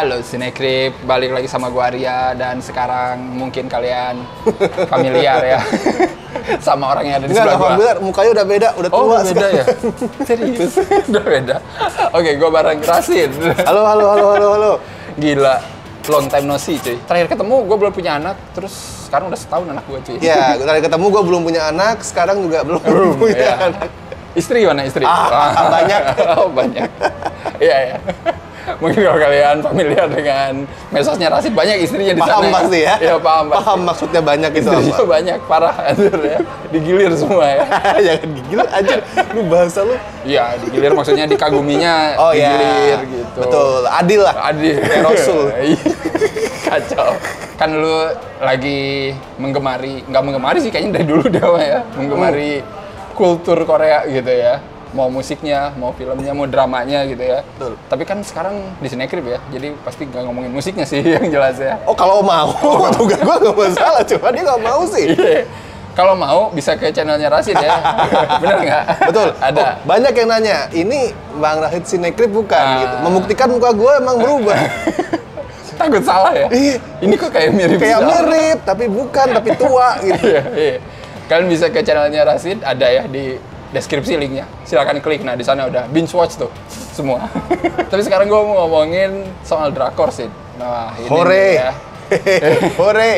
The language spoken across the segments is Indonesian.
Halo Sinekrip, balik lagi sama gua Arya dan sekarang mungkin kalian familiar ya sama orang yang ada di sebelah gua. Familiar, mukanya udah beda, udah tua. Oh, beda ya? Serius? Udah beda? Oke, gua bareng Rasid. Halo. Gila, long time no see cuy. Terakhir ketemu gua belum punya anak, terus sekarang udah setahun anak gua cuy. Iya, terakhir ketemu gua belum punya anak, sekarang juga belum punya anak. Istri mana istri? Banyak. Oh, banyak. Iya. Mungkin kalau kalian familiar dengan medsosnya Rasid, banyak istrinya di sana. Paham pasti ya? Iya, paham. Paham maksudnya banyak itu istrinya apa? banyak, parah anjir ya. Digilir semua ya. Jangan digilir aja, lu bahasa lu. Iya, digilir maksudnya dikaguminya, Oh digilir iya, gitu. betul, adil lah. Adil. Kayak Rasul. Kacau. Kan lu lagi nggak menggemari sih kayaknya dari dulu dia ya. Menggemari kultur Korea gitu ya. Mau musiknya, mau filmnya, mau dramanya gitu ya. Betul. Tapi kan sekarang di Sinekrip ya, jadi pasti nggak ngomongin musiknya sih yang jelas ya. Oh kalau mau, tugas gua nggak masalah, cuma dia nggak mau sih. Iya. Kalau mau bisa ke channelnya Rasid ya. Bener nggak? Betul. Ada. Oh, banyak yang nanya, ini Bang Rasid Sinekrip bukan gitu. Membuktikan muka gua emang berubah. Takut salah ya? Iya. Ini kok kayak mirip Kayak sama- mirip, tapi bukan, tapi tua gitu. Iya. Kalian bisa ke channelnya Rasid, ada ya di deskripsi linknya. Silakan klik. Nah, di sana udah binge watch tuh semua. Tapi sekarang gue mau ngomongin soal drakor sih. Nah, ini Hore. nih ya. Hore.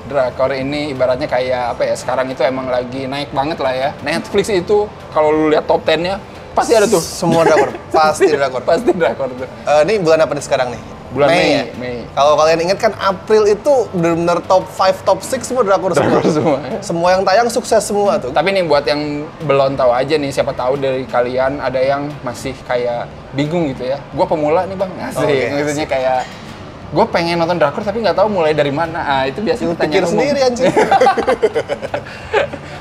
Drakor ini ibaratnya kayak apa ya? Sekarang itu emang lagi naik banget lah ya. Netflix itu kalau lu lihat top 10-nya pasti ada tuh. Semua drakor, pasti drakor. Pasti drakor tuh. Ini bulan apa nih sekarang nih? Bulan Mei. ya? Kalau kalian ingat kan April itu benar-benar top 5, top 6 semua drakor semua. Drakor semua. Ya. Semua yang tayang sukses semua tuh. Tapi nih buat yang belum tahu aja nih, siapa tahu dari kalian ada yang masih kayak bingung gitu ya. Gue pemula nih bang, asik. Oke, Maksudnya kayak gue pengen nonton drakor tapi nggak tahu mulai dari mana. Ah itu biasanya Lu tanya pikir sendiri anjing.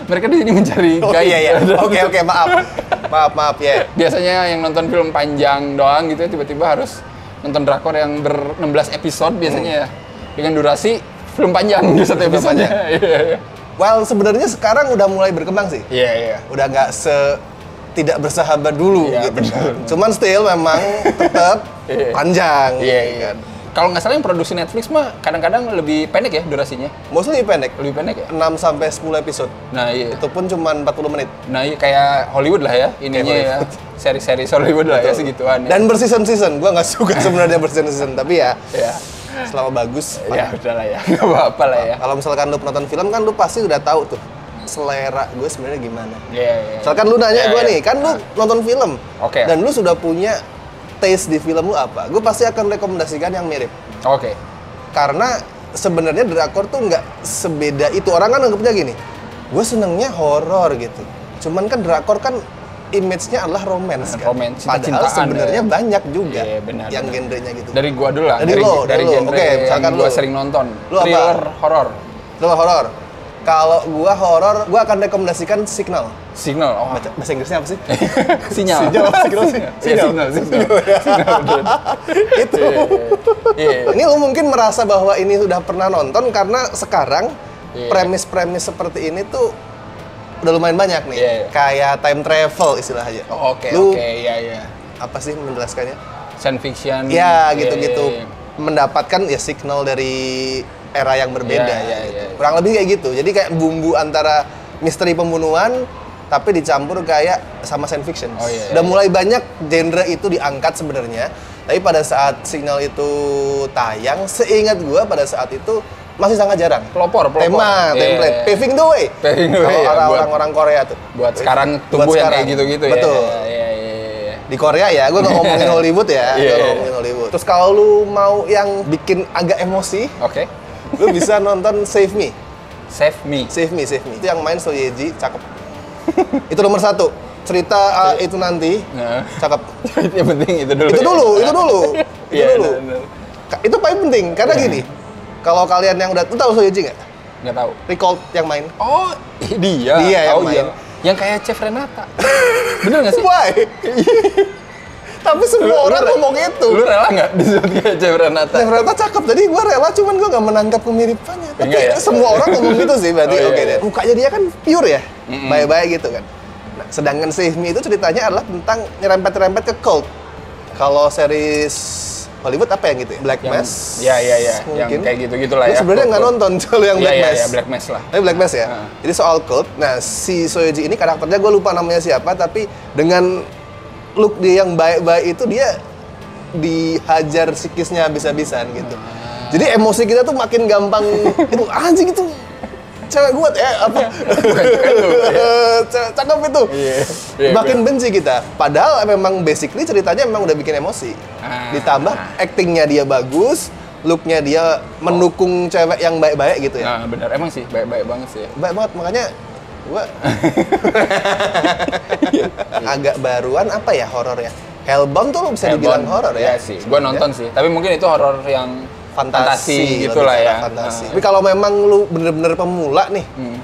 Mereka di sini mencari Oh guide. iya. Oke, maaf ya. Biasanya yang nonton film panjang doang gitu ya, tiba-tiba harus nonton drakor yang ber-16 episode biasanya ya. Dengan durasi film panjang di satu Film episode. panjang. Iya. Well, sebenarnya sekarang udah mulai berkembang sih. Iya. Udah nggak tidak bersahabat dulu Iya, gitu. benar. Cuman still memang tetap Iya. panjang. Iya. kan. Kalau nggak salah yang produksi Netflix mah kadang-kadang lebih pendek ya durasinya. Mostly pendek. Lebih pendek ya? 6 sampai 10 episode. Nah iya. Itu pun cuma 40 menit. Nah iya kayak Hollywood lah ya ininya ya. Seri-seri Hollywood lah ya segituan ya. Dan berseason-season. Gua nggak suka sebenarnya berseason-season, tapi ya Ya. selama bagus. Ya udah lah ya. Nggak apa-apa lah ya. Kalau misalkan lu nonton film kan lu pasti udah tahu tuh selera gue sebenarnya gimana. Iya. Misalkan lu nanya gue nih, kan lu nonton film. Oke. Dan lu sudah punya taste di film lu apa? Gue pasti akan rekomendasikan yang mirip. Oke. Karena sebenarnya drakor tuh nggak sebeda itu. Orang kan anggapnya gini, gue senengnya horor gitu. Cuman kan drakor kan image-nya adalah romance kan. Romance, Padahal cinta-cintaan sebenarnya ya. banyak juga Iya, benar, yang benar. genrenya gitu. Dari gua dulu lah. Dari lo. genre Oke, misalkan yang gua lo. sering nonton. Lo apa? Thriller, horor. Lu horor. Kalau gua horor, gua akan rekomendasikan Signal. Signal. Oh. Bahasa Inggrisnya apa sih? Sinyal. Sinyal, signal. Sinyal. Itu. Iya. Ini lu mungkin merasa bahwa ini sudah pernah nonton karena sekarang Iya. premis-premis seperti ini tuh udah lumayan banyak nih. Iya. Kayak time travel istilahnya. Oh, Oke. Lu Iya. apa sih menjelaskannya? Science fiction. Ya, Iya, gitu-gitu. iya. Mendapatkan ya signal dari era yang berbeda. Iya, gitu. iya. Kurang lebih kayak gitu. Jadi kayak bumbu antara misteri pembunuhan tapi dicampur kayak sama science fiction. Oh, iya, Udah iya. mulai banyak genre itu diangkat sebenarnya. Tapi pada saat signal itu tayang, seingat gua pada saat itu masih sangat jarang. Pelopor. Tema, Iya. template, paving the way. Paving the way, Kalau ya, orang-orang Korea tuh. Buat sekarang Buat tumbuh yang sekarang. kayak gitu-gitu ya. Betul. Iya. Di Korea ya, gue nggak ngomongin Hollywood ya, Iya. gue ngomongin Hollywood. Terus kalau lu mau yang bikin agak emosi, Oke. lu bisa nonton Save Me. Save Me. Save Me. Itu yang main So Ye-ji, cakep. Itu nomor 1. Cerita itu nanti, Nah. cakep. Yang penting itu dulu. Itu ya. dulu, itu dulu. Iya, Itu dulu. benar. Itu paling penting, karena gini, kalau kalian yang udah, lu tahu So Ye-ji nggak? Nggak tahu. Recall yang main. Oh, dia. Dia yang Oh, main. Yang kayak Chef Renata. Bener nggak sih? Why? Tapi semua orang ngomong itu. Lu rela nggak disebut kayak Chef Renata? Yang ternyata cakep, jadi gue rela, cuman gue nggak menangkap kemiripannya. Tapi Enggak ya? semua orang ngomong gitu sih, berarti Oh, iya, oke iya. deh. Mukanya dia kan pure ya, baik-baik gitu kan. Nah, sedangkan Save Me itu ceritanya adalah tentang nyerempet-nyerempet ke cult. Kalau series Hollywood apa yang gitu ya? Black Yang- Mass. Iya, yang mungkin. kayak gitu-gitu lah Gue ya. sebenarnya nggak nonton kalau yang Black Mass. Iya, Black Mass lah. Tapi Black Mass ya. Heeh. Jadi soal cult. Nah, si Soyeji ini karakternya gue lupa namanya siapa, tapi dengan look dia yang baik-baik itu dia dihajar psikisnya habis-habisan gitu. Jadi emosi kita tuh makin gampang itu anjing itu cewek gue apa cakep itu. Iya, Makin benci kita. Padahal memang basically ceritanya memang udah bikin emosi. Ditambah actingnya dia bagus, looknya dia mendukung cewek yang baik-baik gitu ya. Nah, benar. Emang sih, baik-baik banget sih. Baik banget, makanya gua agak baruan apa ya horor ya. Hellbound tuh bisa dibilang horor ya. Iya sih, gua nonton sih. Tapi mungkin itu horor yang fantasi gitu lebih lah ke ya. Fantasi. Tapi kalau memang lu bener-bener pemula nih, Hmm.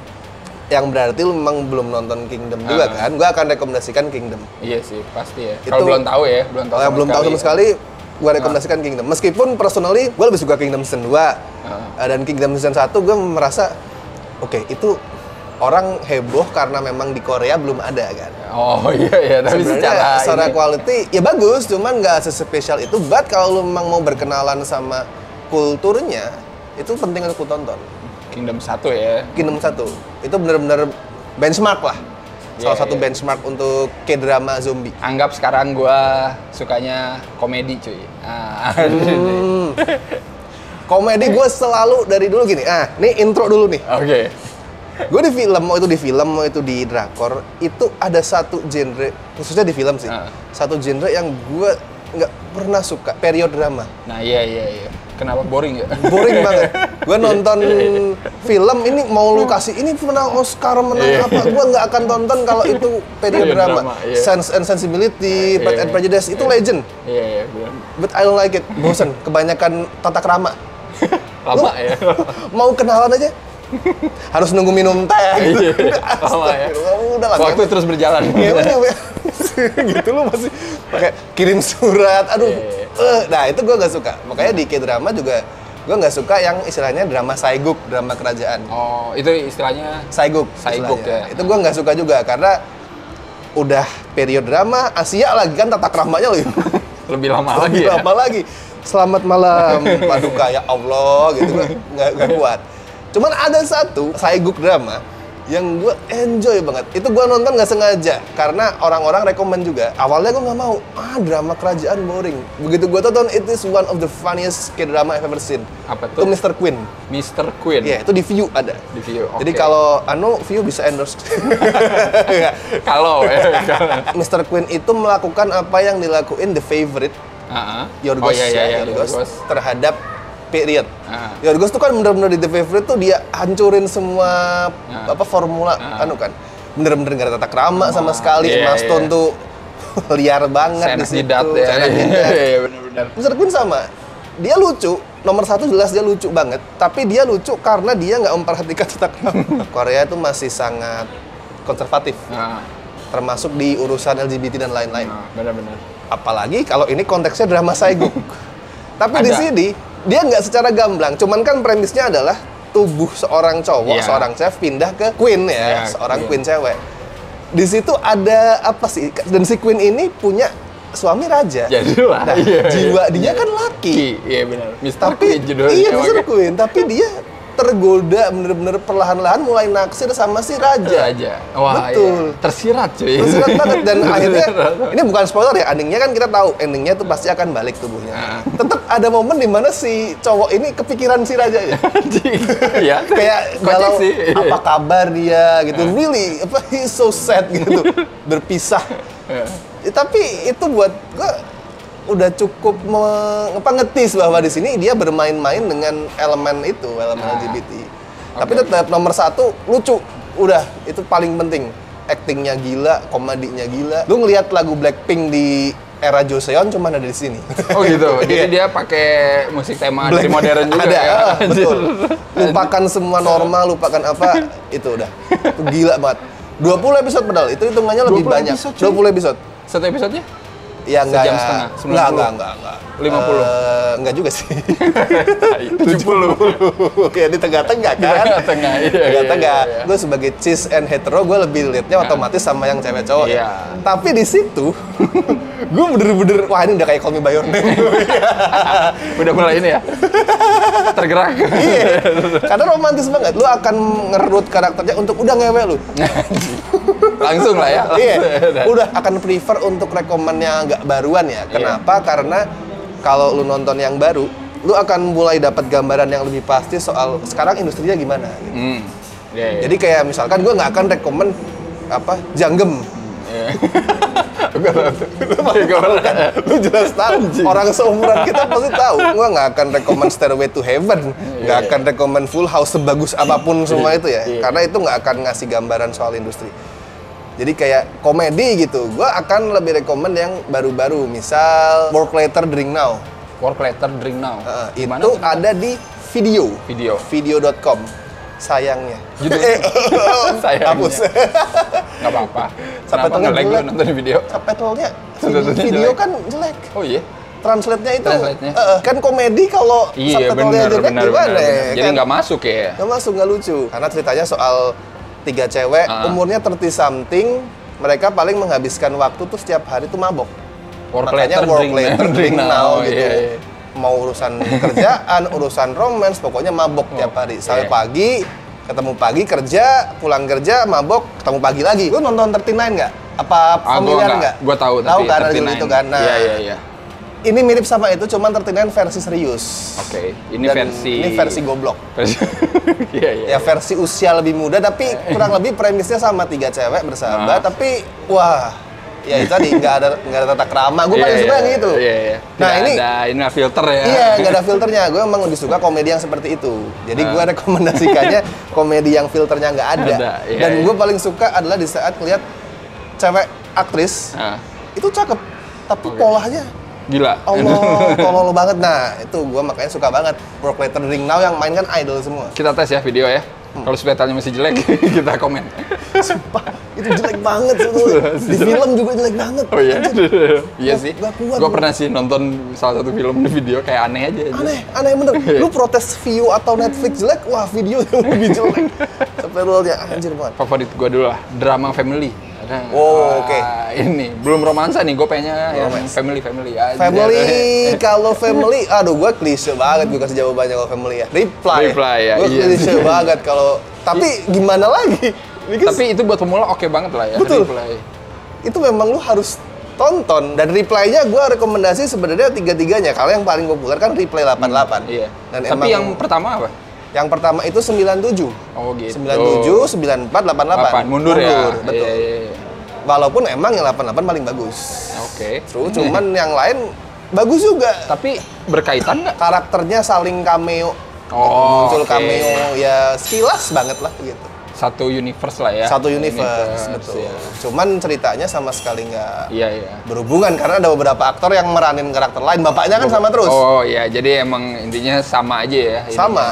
yang berarti lu memang belum nonton Kingdom juga kan? Gua akan rekomendasikan Kingdom. Iya sih, pasti ya. Itu- Kalau belum tahu ya, belum tahu. Kalau yang belum tahu sama ya. sekali, gua rekomendasikan Kingdom. Meskipun personally gua lebih suka Kingdom Season 2 dan Kingdom Season 1 gua merasa oke, itu orang heboh karena memang di Korea belum ada kan. Oh iya, tapi Sebenarnya secara ini- quality ya bagus, cuman nggak sespesial itu. But kalau lu memang mau berkenalan sama kulturnya, itu penting untuk lu tonton. Kingdom 1 ya. Kingdom 1 itu benar-benar benchmark lah. Salah Iya, satu iya. benchmark untuk K-drama zombie. Anggap sekarang gua sukanya komedi cuy. Komedi gue selalu dari dulu gini. Nih intro dulu nih. Oke. Gue di film, mau itu di drakor, itu ada satu genre, khususnya di film sih, satu genre yang gue nggak pernah suka, period drama. Nah iya. Kenapa boring ya? Boring banget. Gue nonton film ini mau lu kasih ini menang Oscar menang apa, gue nggak akan tonton kalau itu period Period drama. drama, iya. Sense and Sensibility, Pride and Prejudice itu legend, Iya, benar. but I don't like it. Bosen, kebanyakan tata krama. Lama ya. Mau kenalan aja harus nunggu minum teh. Iya, lama ya. Udah lah. Waktu terus berjalan. Ngewe. Gitu lu masih pakai kirim surat. Aduh. Nah, itu gue nggak suka. Makanya di K-drama juga gue nggak suka yang istilahnya drama saiguk, drama kerajaan. Oh, itu istilahnya Saiguk. Saiguk istilahnya. ya. Itu gue nggak suka juga karena udah period drama Asia lagi kan tata kramanya loh. lebih lama lagi Lebih ya. lama lagi. Selamat malam, paduka ya Allah gitu gua nggak kuat. Cuman ada satu saiguk drama yang gue enjoy banget. Itu gue nonton nggak sengaja karena orang-orang rekomend juga. Awalnya gue nggak mau, drama kerajaan boring. Begitu gue tonton, it is one of the funniest K-drama I've ever seen. Apa Itu tuh? Mr. Queen. Mr. Queen. Iya, itu di View ada. Di View. Jadi oke. kalau View bisa endorse. Nggak. kalau Mr. Queen itu melakukan apa yang dilakuin The Favorite Yorgos, Yorgos terhadap period. Yorgos tuh kan bener-bener di The Favorite tuh dia hancurin semua formula kan. Bener-bener gak ada tata krama sama sekali. Iya, Emma Stone iya. tuh liar banget di Seenak situ. jidat ya. Seenak jidat. Iya, benar-benar. Mr. Queen sama. Dia lucu. Nomor satu jelas dia lucu banget. Tapi dia lucu karena dia nggak memperhatikan tata krama. Korea tuh masih sangat konservatif. Termasuk di urusan LGBT dan lain-lain. Benar-benar. Apalagi kalau ini konteksnya drama saiguk. Tapi di Ada. sini dia nggak secara gamblang, cuman kan premisnya adalah tubuh seorang cowok, Iya. seorang chef pindah ke queen ya, Iya, seorang queen. queen cewek. Di situ ada apa sih? Dan si queen ini punya suami raja. Jadilah. Nah, jiwa dia kan laki. Iya benar. Mr. Tapi Queen judulnya. iya Mr. makanya. Queen, tapi dia tergoda bener-bener perlahan-lahan mulai naksir sama si raja. Raja. Wah, Betul. iya. Tersirat cuy. Tersirat banget dan akhirnya Bener. ini bukan spoiler ya, endingnya kan kita tahu endingnya tuh pasti akan balik tubuhnya. Tetap ada momen di mana si cowok ini kepikiran si raja ya. Anjing. Iya. Kayak Kocak galau sih. apa kabar dia gitu. Really he's so sad gitu. Berpisah. Tapi itu buat gua udah cukup ngetis bahwa di sini dia bermain-main dengan elemen itu, elemen LGBT. Tapi tetap nomor satu lucu. Udah, itu paling penting. Actingnya gila, komedinya gila. Lu ngelihat lagu Blackpink di era Joseon cuman ada di sini. Oh gitu. Jadi dia pakai musik tema dari modern juga ada, ya. betul. Lupakan semua normal, lupakan apa, itu udah. Itu gila banget. 20 episode padahal, itu hitungannya lebih 20 banyak. episode, cuy. 20 episode. Satu episodenya? Ya Sejam setengah, 90. Enggak. 50. Enggak juga sih. 70. Kayak di tengah-tengah kan? Tengah-tengah, iya. Tengah-tengah. Iya. Gue sebagai cis and hetero, gue lebih liatnya otomatis sama yang cewek cowok. Iya. Ya. Tapi di situ, gue bener-bener, wah ini udah kayak Call Me By Your Name. Udah mulai ini ya? Tergerak. Iya. Karena romantis banget. Lu akan ngerut karakternya untuk udah ngewe lu. Langsung lah ya. Iya. Udah akan prefer untuk rekomen yang agak baruan ya. Kenapa? Karena kalau lu nonton yang baru, lu akan mulai dapat gambaran yang lebih pasti soal sekarang industrinya gimana. Gitu. Yeah. Jadi kayak misalkan gue nggak akan rekomen Janggem. Lu jelas tahu. Orang seumuran kita pasti tahu. Gue nggak akan rekomen Stairway to Heaven, nggak akan rekomen Full House sebagus apapun semua itu ya. Karena itu nggak akan ngasih gambaran soal industri. Jadi kayak komedi gitu, gue akan lebih rekomen yang baru-baru, misal Work Later Drink Now. Work Later Drink Now. Itu ada di video.com. Sayangnya. Gitu. Sayangnya. Hapus. Nggak apa-apa. Kenapa Subtitlenya nge-lag lu jelek. nonton di video? Subtitlenya Subtitlenya video jelek. kan jelek. Oh iya? Translate-nya itu Translate-nya. kan komedi kalau Iya, subtitlenya jelek gimana ya? Jadi Kan nggak masuk ya? nggak masuk, nggak lucu. Karena ceritanya soal 3 cewek, umurnya 30 something, mereka paling menghabiskan waktu tuh setiap hari tuh mabok. Work Makanya later, work later, drink now gitu. Iya. Mau urusan kerjaan, urusan romance, pokoknya mabok tiap hari. Sampai iya. pagi, ketemu pagi kerja, pulang kerja, mabok, ketemu pagi lagi. Lu nonton 39 nggak? Apa familiar nggak? Gue tahu, Tahu tapi kan ada 39. itu kan? Nah, Iya. ini mirip sama itu, cuman 39 versi serius. Oke, ini Dan versi... ini versi goblok. Iya. Ya versi usia lebih muda, tapi kurang lebih premisnya sama 3 cewek bersahabat, tapi wah, ya itu tadi nggak ada tata krama. Gue paling suka yang gitu. Iya. Nah ini ada filter ya. iya, nggak ada filternya. Gue emang lebih suka komedi yang seperti itu. Jadi gue rekomendasikannya komedi yang filternya nggak ada. Iya, Dan iya. gue paling suka adalah di saat ngeliat cewek aktris itu cakep, tapi polanya Gila. Allah, tolol banget. Nah, itu gue makanya suka banget. Work Later Drink Now yang main kan idol semua. Kita tes ya video ya. Kalau subtitlenya masih jelek, kita komen. Sumpah, itu jelek banget sebetulnya. Di film juga jelek banget. Oh iya? Iya Gak- sih. gak kuat Gue gua. pernah sih nonton salah satu film di video kayak aneh aja. Aneh bener. Lu protes view atau Netflix jelek, wah video yang lebih jelek. Subtitlenya anjir banget. Favorit gue dulu lah, drama family. Oh, oke. Ini belum romansa nih, gue pengennya yang family aja. Family, kalau family, aduh gue klise banget gue kasih jawabannya kalau family ya. Reply Ya, gue iya. klise banget kalau, tapi gimana lagi? Because Tapi itu buat pemula oke banget lah ya. Betul. Reply. itu memang lu harus tonton. Dan reply-nya gue rekomendasi sebenarnya 3-3-nya. Kalau yang paling populer kan Reply 88. Iya. Dan Tapi emang yang pertama apa? yang pertama itu 97. Oh gitu. 97, 94, 88. Mundur ya. Betul. Iya. Walaupun emang yang 88 paling bagus. Oke. Cuman yang lain bagus juga. Tapi berkaitan nggak? Karakternya saling cameo. Oh, Muncul oke. cameo ya sekilas banget lah gitu. Satu universe lah ya. Satu universe, betul. Ya. Cuman ceritanya sama sekali nggak Iya. berhubungan karena ada beberapa aktor yang meranin karakter lain. Bapaknya kan sama terus. Oh iya, jadi emang intinya sama aja ya. ininya. Sama,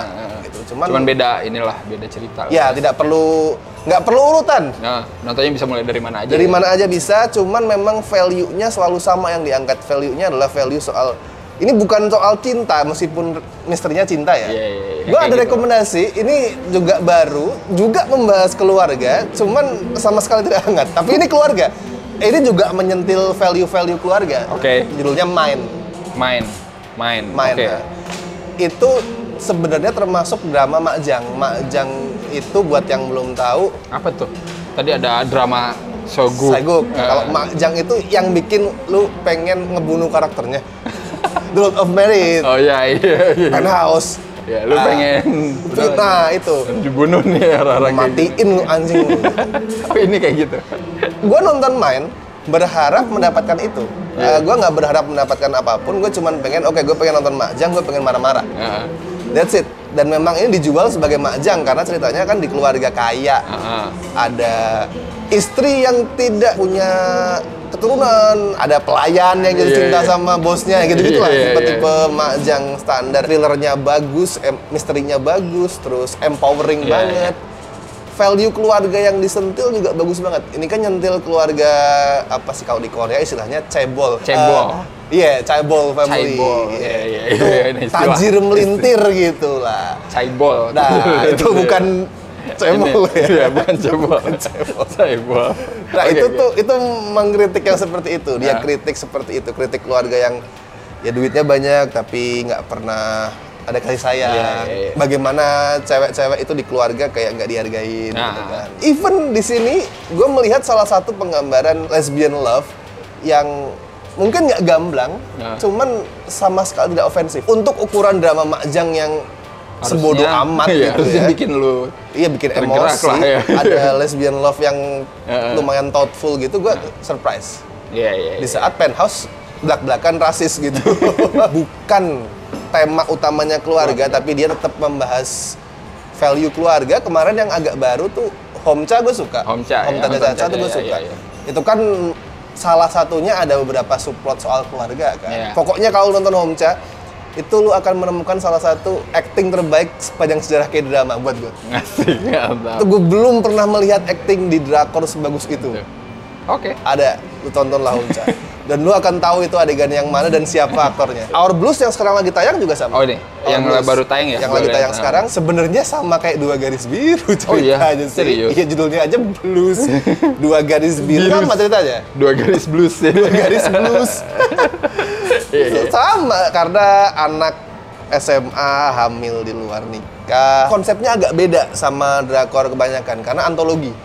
gitu. Cuman beda cerita. Ya, nggak perlu urutan. Nah, nontonnya bisa mulai dari mana aja. Dari ya? mana aja bisa, cuman memang value-nya selalu sama yang diangkat. Value-nya adalah value soal, ini bukan soal cinta, meskipun misterinya cinta ya. Iya. Gue Kayak ada gitu. rekomendasi, ini juga baru, juga membahas keluarga, cuman sama sekali tidak hangat. Tapi ini keluarga. Ini juga menyentil value-value keluarga. Oke. Judulnya Mine. Main. Oke. Nah, itu sebenarnya termasuk drama Makjang. Makjang itu buat yang belum tahu, Apa tuh? Tadi ada drama Soguk. Saiguk. Kalau Makjang itu yang bikin lu pengen ngebunuh karakternya. The Lord of Merit, Oh iya. Penthouse. Ya, lu pengen Nah, itu. dibunuh nih orang-orang kayak gitu. Matiin lu anjing. Tapi ini kayak gitu. Gue nonton Mine berharap mendapatkan itu. Gue nggak berharap mendapatkan apapun. Gue cuman pengen, gue pengen nonton Makjang, gue pengen marah-marah. Heeh. That's it. Dan memang ini dijual sebagai Makjang karena ceritanya kan di keluarga kaya. Ada istri yang tidak punya keturunan, ada pelayan yang jatuh Iya, cinta iya. sama bosnya, gitu-gitu lah. Iya, iya, Tipe-tipe Makjang standar. Thrillernya bagus, misterinya bagus, terus empowering Iya, banget. value keluarga yang disentil juga bagus banget. Ini kan nyentil keluarga apa sih kalau di Korea istilahnya cebol. Iya, Chaebol family. Chaebol, Itu tajir melintir gitu lah. Chaebol. Nah, itu bukan cebol ya. Iya, bukan cebol. Chaebol. Nah, itu mengkritik yang seperti itu. Dia kritik seperti itu, kritik keluarga yang ya duitnya banyak tapi nggak pernah ada kasih sayang. Bagaimana cewek-cewek itu di keluarga kayak nggak dihargain gitu kan. Even di sini gue melihat salah satu penggambaran lesbian love yang mungkin nggak gamblang, cuman sama sekali tidak ofensif. Untuk ukuran drama Makjang yang sebodoh amat gitu ya. Bikin lu bikin emosi. Lah, ya. Ada lesbian love yang lumayan thoughtful gitu, gue surprise. Di saat Penthouse belak-belakan rasis gitu. Bukan tema utamanya keluarga, tapi dia tetap membahas value keluarga. Kemarin yang agak baru tuh Homcha gue suka. Homcha Caca tuh gue suka. Itu kan salah satunya ada beberapa subplot soal keluarga kan. Pokoknya kalau nonton Homcha, itu lu akan menemukan salah satu acting terbaik sepanjang sejarah K-drama buat gue. Itu gue belum pernah melihat acting di drakor sebagus itu. Ada, lu tontonlah Homcha. Dan lu akan tahu itu adegan yang mana dan siapa aktornya. Our Blues yang sekarang lagi tayang juga sama. Yang baru tayang ya? Yang lagi tayang sekarang sebenarnya sama kayak Dua Garis Biru ceritanya sih. Iya, judulnya aja Blues. Dua Garis Biru sama ceritanya. Dua Garis Blues ya. Dua Garis Blues. Sama, karena anak SMA hamil di luar nikah. Konsepnya agak beda sama drakor kebanyakan karena antologi.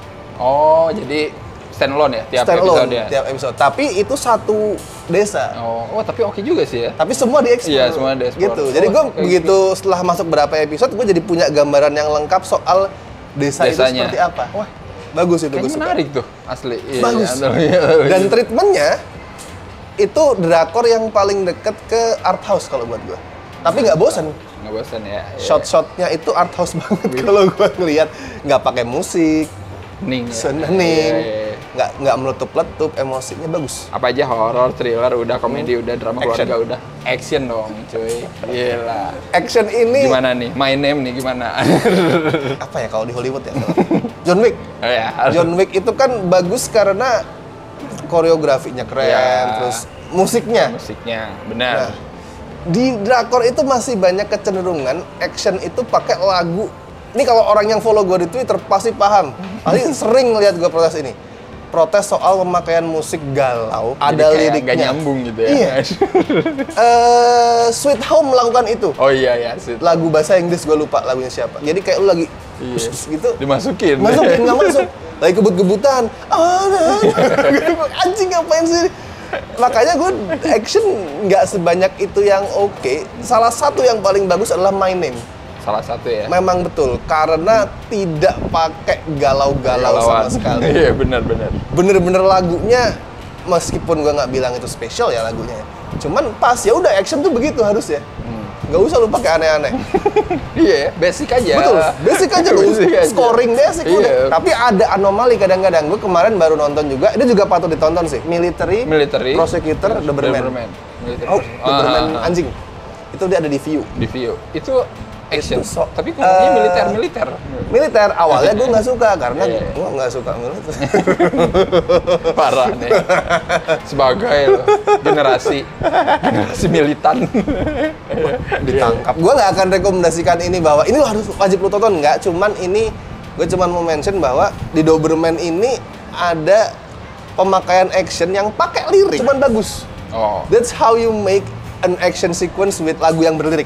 Jadi standalone ya tiap episode. Tapi itu satu desa. Tapi oke juga sih ya. Tapi semua dieksplor. Iya, semua dieksplor. Gitu. Jadi gue begitu setelah masuk berapa episode, gue jadi punya gambaran yang lengkap soal desanya itu seperti apa. Wah, bagus itu. Kayaknya menarik tuh, asli. Bagus. Dan treatmentnya itu drakor yang paling deket ke art house kalau buat gue. Tapi nggak bosan. Nggak bosan ya. Shot-shotnya itu art house banget kalau gue ngeliat. Nggak pakai musik. Hening. Nggak meletup-letup, emosinya bagus. Apa aja, horor, thriller, udah komedi, udah drama keluarga, udah action dong, cuy. Gila. Action ini gimana nih? My Name nih gimana? Apa ya kalau di Hollywood ya? John Wick. John Wick itu kan bagus karena koreografinya keren, terus musiknya. Benar. Nah, di drakor itu masih banyak kecenderungan action itu pakai lagu. Ini kalau orang yang follow gue di Twitter pasti paham. Sering lihat gue protes ini. Protes soal pemakaian musik galau. Jadi ada liriknya. Gak nyambung gitu ya. Iya. Sweet Home melakukan itu. Lagu bahasa Inggris gue lupa lagunya siapa. Jadi kayak lu lagi gitu. Dimasukin nggak masuk. Lagi kebut-kebutan. Anjing ngapain sih? Makanya gue action nggak sebanyak itu yang oke. Salah satu yang paling bagus adalah My Name. Salah satu ya. Memang betul, karena tidak pakai galau-galau sama sekali. Iya, benar. Bener-bener lagunya, meskipun gue nggak bilang itu spesial ya lagunya. Cuman pas, ya udah action tuh begitu harus ya. Nggak usah lu pakai aneh-aneh. Iya ya, basic aja. Betul, basic aja. Scoring basic udah. Tapi ada anomali kadang-kadang. Gue kemarin baru nonton juga, ini juga patut ditonton sih. Military Prosecutor Doberman. Doberman anjing. Itu dia ada di View. Itu action, tapi ngomongnya militer. Awalnya gue nggak suka karena gue nggak suka militer. Parah nih. Sebagai generasi militan ditangkap. Gue nggak akan rekomendasikan ini bahwa ini harus wajib lu tonton, nggak. Cuman ini gue cuman mau mention bahwa di Doberman ini ada pemakaian action yang pakai lirik, cuman bagus. That's how you make an action sequence with lagu yang berlirik.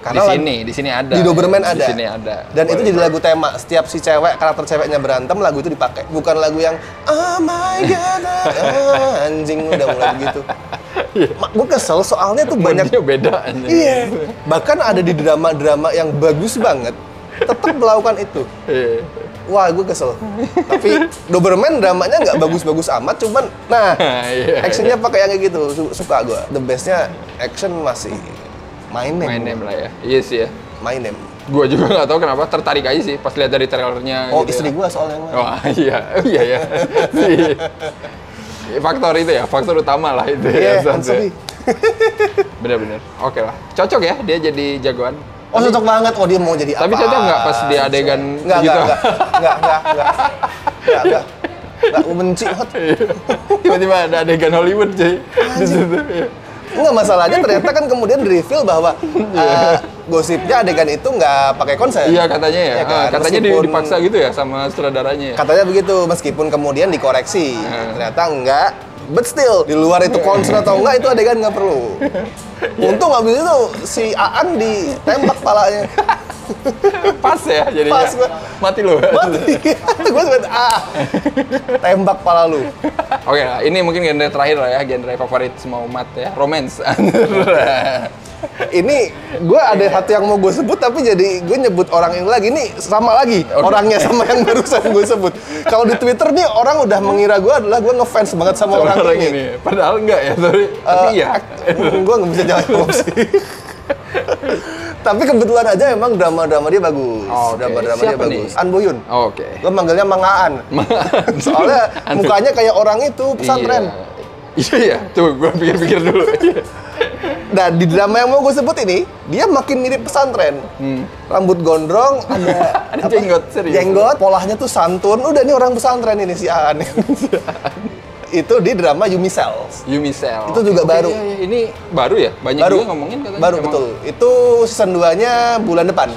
Karena di sini ada. Di Doberman ada. Di sini ada. Dan itu jadi lagu tema. Setiap si cewek, karakter ceweknya berantem, lagu itu dipakai. Bukan lagu yang oh my god, anjing udah mulai begitu. Gue kesel soalnya tuh banyak beda. Iya. Bahkan ada di drama-drama yang bagus banget, tetap melakukan itu. Wah, gue kesel. Tapi Doberman dramanya nggak bagus-bagus amat, cuman actionnya pakai yang kayak gitu. Suka gue. The bestnya action masih My Name lah ya. Iya sih ya. My Name. Gua juga nggak tahu kenapa tertarik aja sih pas lihat dari trailernya. Istri gua soalnya. Iya ya. Faktor itu ya, faktor utama lah itu. Iya, Bener-bener. Oke lah. Cocok ya dia jadi jagoan. Oh cocok banget, oh dia mau jadi apa? Tapi cocok nggak pas di adegan Nggak, gitu? Nggak, gue benci banget. Tiba-tiba ada adegan Hollywood, cuy. Di situ. Enggak, masalahnya ternyata kan kemudian di-reveal bahwa gosipnya adegan itu nggak pakai konsen. Iya katanya ya. Iya kan? Katanya Meskipun- dipaksa gitu ya sama sutradaranya. Katanya begitu, meskipun kemudian dikoreksi. Ternyata enggak. But still, di luar itu konsen atau enggak, itu adegan nggak perlu. Untung abis itu si Aan ditembak palanya. Pas ya jadinya. Pas gua. Mati lu. Mati. Gue sempat, tembak pala lu. Oke lah, ini mungkin genre terakhir lah ya, genre favorit semua umat ya, romance. Ini gue ada satu yang mau gue sebut tapi jadi gue nyebut orang yang lagi ini sama lagi orangnya sama yang barusan gue sebut. Kalau di Twitter nih orang udah mengira gue adalah gue ngefans banget sama orang ini. Padahal enggak ya, sorry. Tapi iya. Gue nggak bisa jawab sih. Tapi kebetulan aja emang drama-drama dia bagus. Oh, oke. Drama-drama dia Siapa nih? bagus. An Boyun. Oke. Gue manggilnya Mang Aan. Soalnya mukanya kayak orang itu pesantren. Iya, iya. Tuh, gue pikir-pikir dulu. Nah, di drama yang mau gue sebut ini, dia makin mirip pesantren. Rambut gondrong, Ada jenggot, serius. jenggot, polanya tuh santun. Udah nih orang pesantren ini si Aan. Itu di drama Yumi Cells. Yumi Cell. Itu juga baru. Iya, iya. Ini baru ya? Banyak Baru. juga ngomongin katanya. Baru, Emang- betul. Itu season 2-nya bulan depan.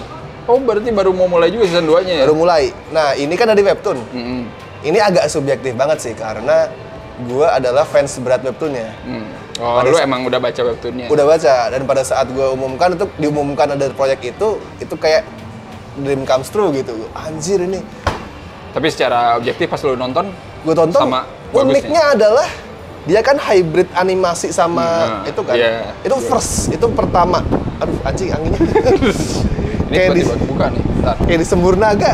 Oh, berarti baru mau mulai juga season 2-nya ya? Baru mulai. Nah, ini kan ada di webtoon. Mm-mm. Ini agak subjektif banget sih, karena gue adalah fans berat webtoonnya. Oh, lu emang udah baca webtoonnya? Udah baca, dan pada saat gue umumkan, itu diumumkan ada proyek itu kayak dream comes true gitu. Anjir ini. Tapi secara objektif pas lu nonton, Gue tonton, sama uniknya adalah dia kan hybrid animasi sama itu kan. iya, Itu iya. first, itu pertama. Aduh, anjing anginnya. ini Kayak di- tiba-tiba kebuka nih. Bentar. Kayak di Sembur Naga.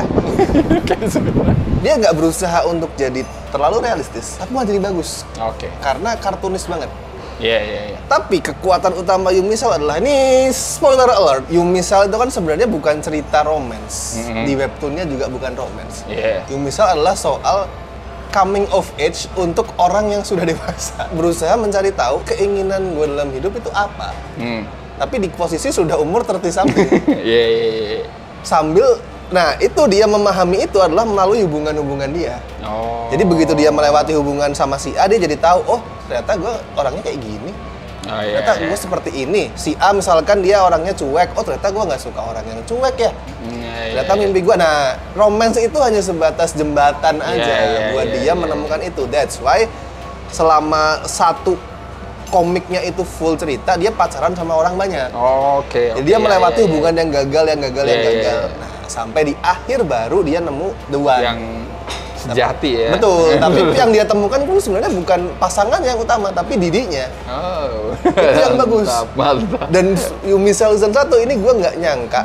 Kayak sebenarnya. Dia nggak berusaha untuk jadi terlalu realistis, tapi malah jadi bagus. Oke. Karena kartunis banget. Iya, iya, iya. Tapi kekuatan utama Yumi Cell adalah, ini spoiler alert, Yumi Cell itu kan sebenarnya bukan cerita romance. Di webtoonnya juga bukan romance. Iya. Yumi Cell adalah soal coming of age untuk orang yang sudah dewasa. Berusaha mencari tahu keinginan gue dalam hidup itu apa. Tapi di posisi sudah umur 30 something. Iya, iya, iya. Sambil, nah itu dia memahami itu adalah melalui hubungan-hubungan dia. Oh. Jadi begitu dia melewati hubungan sama si A, dia jadi tahu, oh ternyata gue orangnya kayak gini. Oh, iya, Ternyata iya. gue seperti ini. Si A misalkan dia orangnya cuek, oh ternyata gue nggak suka orang yang cuek ya. Iya, Ternyata iya. mimpi gue, nah romance itu hanya sebatas jembatan aja iya, buat iya, dia iya. menemukan itu. That's why selama satu komiknya itu full cerita, dia pacaran sama orang banyak. Oke. Jadi dia oke, melewati iya, iya, hubungan yang gagal, yang gagal, yang Iya, iya, gagal. iya. Nah, sampai di akhir baru dia nemu the one. yang sejati ya. Betul, tapi yang dia temukan pun sebenarnya bukan pasangan yang utama, tapi dirinya. Oh. Itu yang bagus. Mantap, mantap. Dan Yumi Cell Season 1 ini gue nggak nyangka,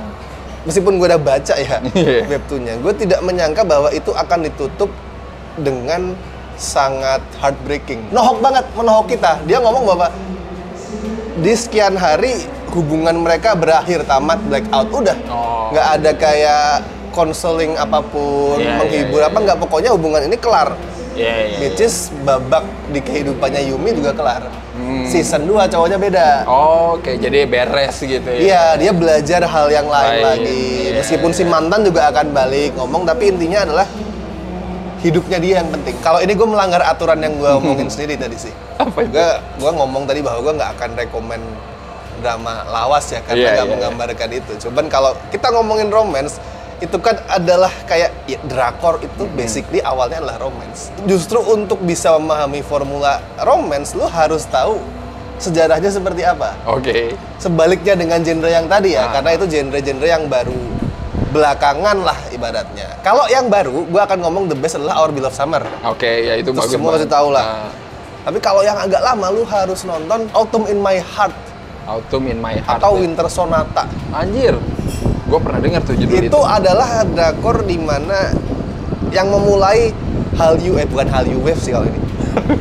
meskipun gue udah baca ya Iya. webtoonnya, gue tidak menyangka bahwa itu akan ditutup dengan sangat heartbreaking. Nohok banget, menohok kita. Dia ngomong bahwa di sekian hari hubungan mereka berakhir, tamat, blackout, udah. Oh. Nggak ada kayak konseling apapun, Iya, menghibur iya, iya. apa, nggak, pokoknya hubungan ini kelar. Iya, iya. Which is babak di kehidupannya Yumi juga kelar. Season 2 cowoknya beda. Oke, jadi beres gitu ya. Iya, dia belajar hal yang lain Lain, lagi. iya, Meskipun si mantan juga akan balik ngomong, tapi intinya adalah hidupnya dia yang penting. Kalau ini gue melanggar aturan yang gue omongin sendiri tadi sih. Apa itu? Gue ngomong tadi bahwa gue nggak akan rekomen drama lawas ya, karena Iya, nggak iya, menggambarkan itu. Cuman kalau kita ngomongin romance, itu kan adalah kayak ya, drakor itu basically awalnya adalah romance. Justru untuk bisa memahami formula romance, lu harus tahu sejarahnya seperti apa. Oke. Sebaliknya dengan genre yang tadi ya, Ah. karena itu genre-genre yang baru belakangan lah ibaratnya. Kalau yang baru, gua akan ngomong the best adalah Our Beloved Summer. Oke, ya itu Terus bagus. semua banget. pasti tahu lah. Nah, Tapi kalau yang agak lama, lu harus nonton Autumn in My Heart Autumn in My Heart. atau ya. Winter Sonata. Anjir. Gue pernah dengar tuh judul itu. Itu adalah drakor di mana yang memulai Hallyu, bukan Hallyu Wave sih kalau ini.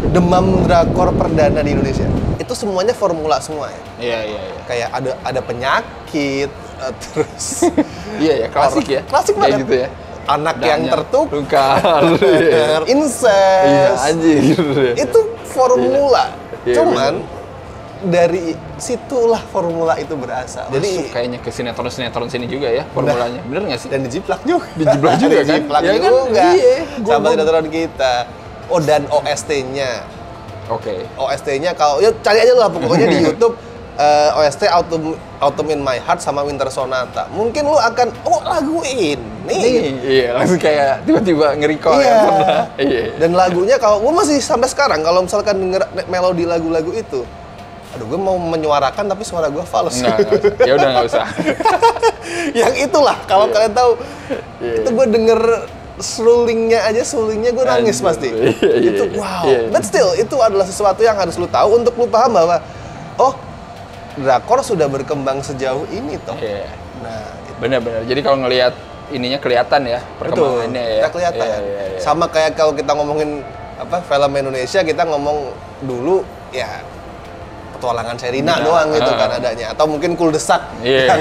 Demam drakor perdana di Indonesia. Itu semuanya formula semua ya. Iya, iya, iya. Kayak ada penyakit, terus Iya ya, klasik ya. Klasik Kayak banget. gitu ya. anak yang tertukar. incest. Iya, anjir. Itu formula. Iya, Cuman dari situlah formula itu berasal. Jadi kayaknya ke sinetron-sinetron sini juga ya formulanya. Bener nggak sih? Dan dijiplak juga. Dijiplak juga kan? Dijiplak Ya kan? juga. Iya. Sama sinetron kita. Oh, dan OST-nya. Oke. OST-nya kalau ya cari aja lah pokoknya di YouTube OST Autumn in My Heart sama Winter Sonata. Mungkin lu akan lagu ini. Iya, langsung kayak tiba-tiba nge-recall Iya. ya. Iya. Dan lagunya kalau gue masih sampai sekarang kalau misalkan denger melodi lagu-lagu itu, aduh gue mau menyuarakan tapi suara gue fals. Nggak usah. Ya udah nggak usah. Yang itulah kalau kalian tahu itu gue denger sulingnya gue nangis pasti. Itu wow. But still itu adalah sesuatu yang harus lu tahu untuk lu paham bahwa drakor sudah berkembang sejauh ini toh. Iya. Nah, Benar-benar. Jadi kalau ngelihat ininya kelihatan ya perkembangannya ya. kita kelihatan. Iya. Sama kayak kalau kita ngomongin film Indonesia, kita ngomong dulu ya petualangan Sherina doang gitu kan adanya, atau mungkin Kuldesak yang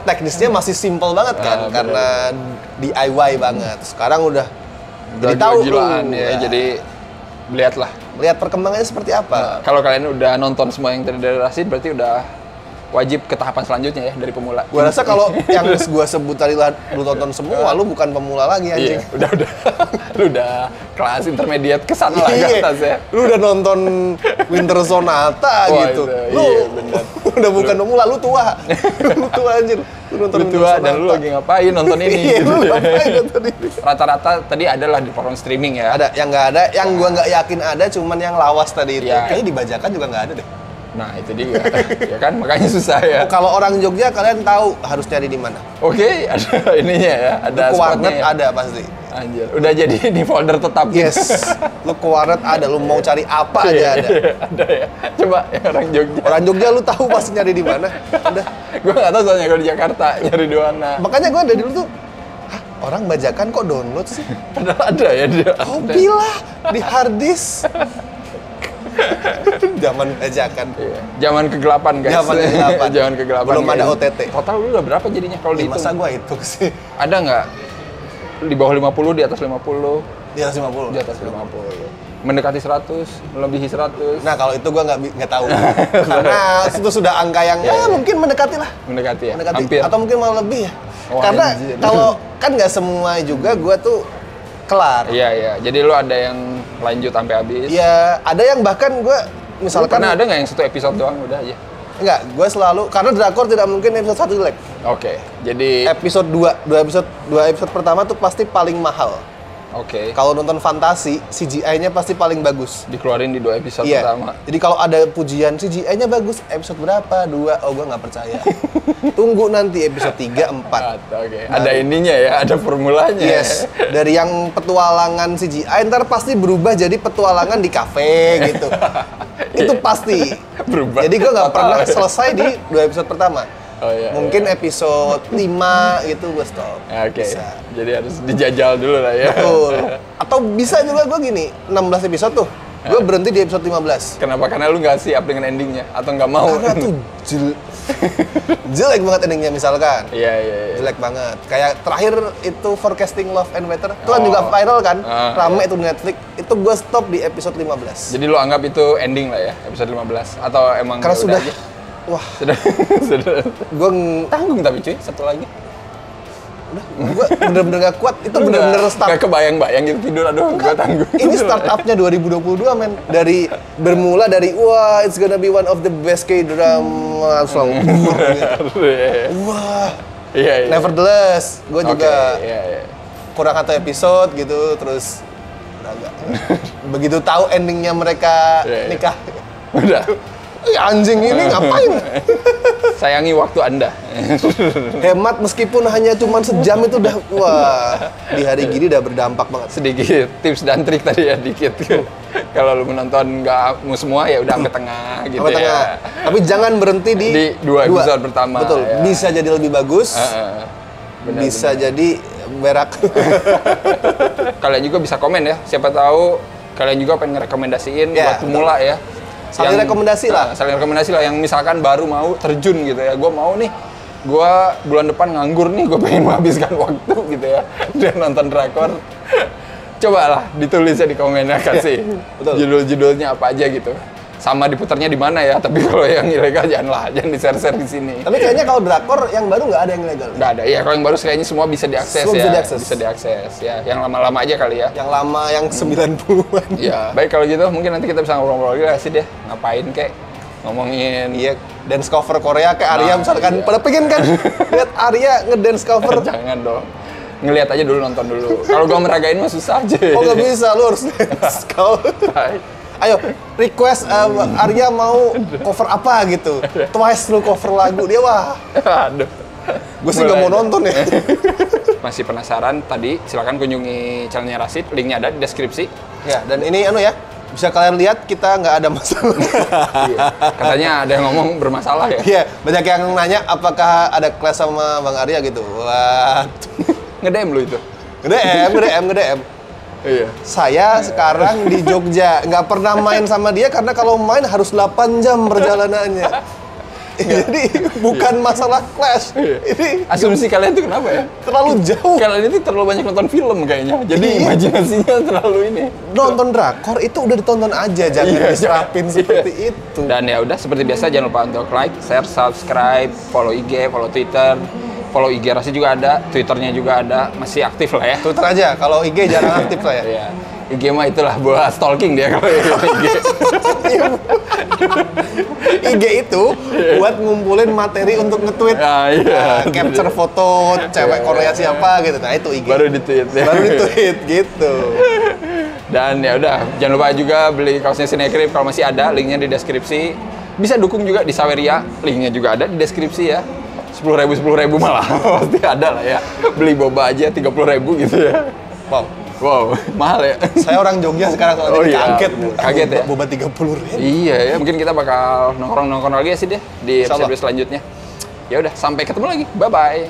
teknisnya masih simple banget kan karena DIY banget. Sekarang udah jadi tahu gilaan ya. Jadi lihat perkembangannya seperti apa. kalau kalian udah nonton semua yang tadi dari Rashid berarti udah wajib ke tahapan selanjutnya ya dari pemula. Gua rasa kalau yang gua sebut tadi lu tonton semua, lu bukan pemula lagi anjing. Iya, udah. Lu udah kelas intermediate kesana lah ke atas ya. Lu udah nonton Winter Sonata gitu. Itu, Lu iya, bener. udah bukan pemula, lu tua. Lu tua anjir. Lu nonton Lu Winter tua Sonata. dan lu lagi ngapain nonton ini Iya, gitu. lu ngapain nonton ini? Rata-rata tadi adalah di platform streaming ya. Ada yang nggak ada, yang gua nggak yakin ada, cuman yang lawas tadi itu. Iya. Kayaknya dibajakan juga nggak ada deh. Nah, itu dia. Ya kan, makanya susah ya. Kalau orang Jogja kalian tahu harus cari di mana? Oke, ada ininya ya, ada Lu ke spotnya warnet ya. ada pasti. Anjir, udah jadi di folder tetap gitu. Yes. Lu ke warnet ada, lu mau cari apa aja ada. Ada ya. Coba ya orang Jogja. Orang Jogja lu tahu pasti nyari di mana. Udah. Gue nggak tahu soalnya kalau di Jakarta nyari di mana. Makanya gua dari dulu tuh, orang bajakan kok download sih? Padahal ada ya dia. Kopi lah di harddisk. Zaman bajakan. Iya. Zaman kegelapan guys. Zaman kegelapan. Zaman kegelapan. Belum ada guys. OTT. Total lu udah berapa jadinya kalau dihitung? Masa gua hitung sih? Ada nggak di bawah 50, di atas 50? Di atas 50. Di atas 50. Mendekati 100, melebihi 100. Nah, kalau itu gua nggak tahu. Karena itu sudah angka yang mungkin mendekati lah. Mendekati ya? Mendekati. Hampir. Atau mungkin malah lebih ya. Oh, Karena anjir. kalau kan nggak semua juga gua tuh kelar. Iya. Jadi lu ada yang lanjut sampai habis. Ya, ada yang bahkan gua Lu misalkan pernah ada nggak yang satu episode doang udah aja? enggak, gua selalu karena drakor tidak mungkin episode 1 jelek. Oke. Jadi Episode 2, dua episode pertama tuh pasti paling mahal. oke. Kalau nonton fantasi, CGI-nya pasti paling bagus. Dikeluarin di 2 episode Iya. pertama. Jadi kalau ada pujian CGI-nya bagus, episode berapa? 2. Oh, gua nggak percaya. Tunggu nanti episode 3, 4. Oke. Ada ininya ya, ada formulanya. Yes. Dari yang petualangan CGI ntar pasti berubah jadi petualangan di kafe gitu. Itu pasti. Berubah. Jadi gua nggak Total. pernah selesai di 2 episode pertama. Oh iya. Mungkin episode 5 gitu gua stop. Ya, oke. Bisa. Jadi harus dijajal dulu lah ya. Betul. Atau bisa juga gua gini, 16 episode tuh. Gue berhenti di episode 15. Kenapa? Karena lu nggak siap dengan endingnya atau nggak mau? Karena tuh jelek banget endingnya misalkan. Iya. Jelek banget. Kayak terakhir itu Forecasting Love and Weather. Itu kan juga viral kan. Rame itu di Netflix. Itu gue stop di episode 15. Jadi lu anggap itu ending lah ya, episode 15 atau emang Karena ya sudah aja? wah, sudah gue tanggung tapi cuy, satu lagi. bener-bener gak kuat. Itu bener-bener Gak kebayang-bayang gitu tidur, aduh gue tanggung. Ini startupnya 2022 men. Bermula dari wah it's gonna be one of the best K-drama selalu. Wah. Iya. Nevertheless, gue juga Iya. kurang 1 episode gitu, terus agak begitu tahu endingnya mereka Iya. nikah. Udah. Anjing ini ngapain? Sayangi waktu Anda. Hemat meskipun hanya cuma sejam itu udah wah di hari gini udah berdampak banget. Sedikit tips dan trik tadi ya dikit. Kalau lu menonton nggak mau semua ya udah sampai tengah gitu Sampai tengah. ya. Tapi jangan berhenti di 2 episode pertama. Betul. Ya. Bisa jadi lebih bagus. Benar, bisa jadi berak. Kalian juga bisa komen ya. Siapa tahu kalian juga pengen ngerekomendasiin Ya, buat pemula ya. Saling rekomendasi lah. Saling rekomendasi lah. Yang misalkan baru mau terjun gitu ya. Gue mau nih. Gue bulan depan nganggur nih. Gue pengen menghabiskan waktu gitu ya. Dan nonton drakor. Coba lah ditulis ya di komen ya kasih Betul. judul-judulnya apa aja gitu. sama diputarnya di mana ya. Tapi kalau yang ilegal jangan di-share di sini. Tapi kayaknya kalau drakor yang baru nggak ada yang ilegal. Nggak ada. Ya kalau yang baru kayaknya semua bisa diakses Semua ya. bisa diakses. Bisa diakses ya. Yang lama-lama aja kali ya. Yang lama yang 90-an. Ya. Baik kalau gitu mungkin nanti kita bisa ngobrol-ngobrol lagi sih deh. Ngapain kek? Ngomongin Iya, dance cover Korea kayak Arya misalkan. Iya. Pada pengen kan lihat Arya ngedance cover. Jangan dong. Ngelihat aja dulu, nonton dulu. Kalau gua meragain mah susah aja. Oh nggak bisa, lu harus dance cover. Ayo, request Arya mau cover apa gitu. Twice lu cover lagu, dia wah. Aduh. Gue sih nggak mau nonton ya. Masih penasaran? Tadi silakan kunjungi channelnya Rashid, linknya ada di deskripsi. Ya, dan ini ya, bisa kalian lihat kita nggak ada masalah. Iya. Katanya ada yang ngomong bermasalah ya? Iya, banyak yang nanya apakah ada clash sama Bang Arya gitu. Wah, Nge-DM lu itu? nge-DM. Iya. Saya sekarang di Jogja, nggak pernah main sama dia karena kalau main harus 8 jam perjalanannya. Jadi bukan masalah clash. Ini Asumsi kalian itu kenapa ya? terlalu jauh. Kalian itu terlalu banyak nonton film kayaknya. Jadi Iya. imajinasinya terlalu ini. Nonton drakor itu udah ditonton aja, jangan Iya, diserapin iya. seperti itu. Dan ya udah seperti biasa jangan lupa untuk like, share, subscribe, follow IG, follow Twitter, follow IG Rashid juga ada, Twitternya juga ada, masih aktif lah ya. Twitter aja, kalau IG jarang aktif lah ya. Iya. IG mah itulah buat stalking dia kalau IG. IG itu buat ngumpulin materi untuk nge-tweet. Ah, iya. Capture foto cewek Korea siapa gitu. Nah, itu IG. Baru di-tweet ya. Baru di-tweet gitu. Dan ya udah, jangan lupa juga beli kaosnya Cinecrip kalau masih ada, linknya di deskripsi. Bisa dukung juga di Saweria, linknya juga ada di deskripsi ya. 10.000 malah pasti ada lah ya. Beli boba aja 30.000 gitu ya. Wow, mahal ya. Saya orang Jogja sekarang soalnya Oh iya, kaget. kaget ya? Boba 30.000. Iya ya, mungkin kita bakal nongkrong-nongkrong lagi ya sih deh di Insyaallah. episode selanjutnya. Ya udah, sampai ketemu lagi. Bye bye.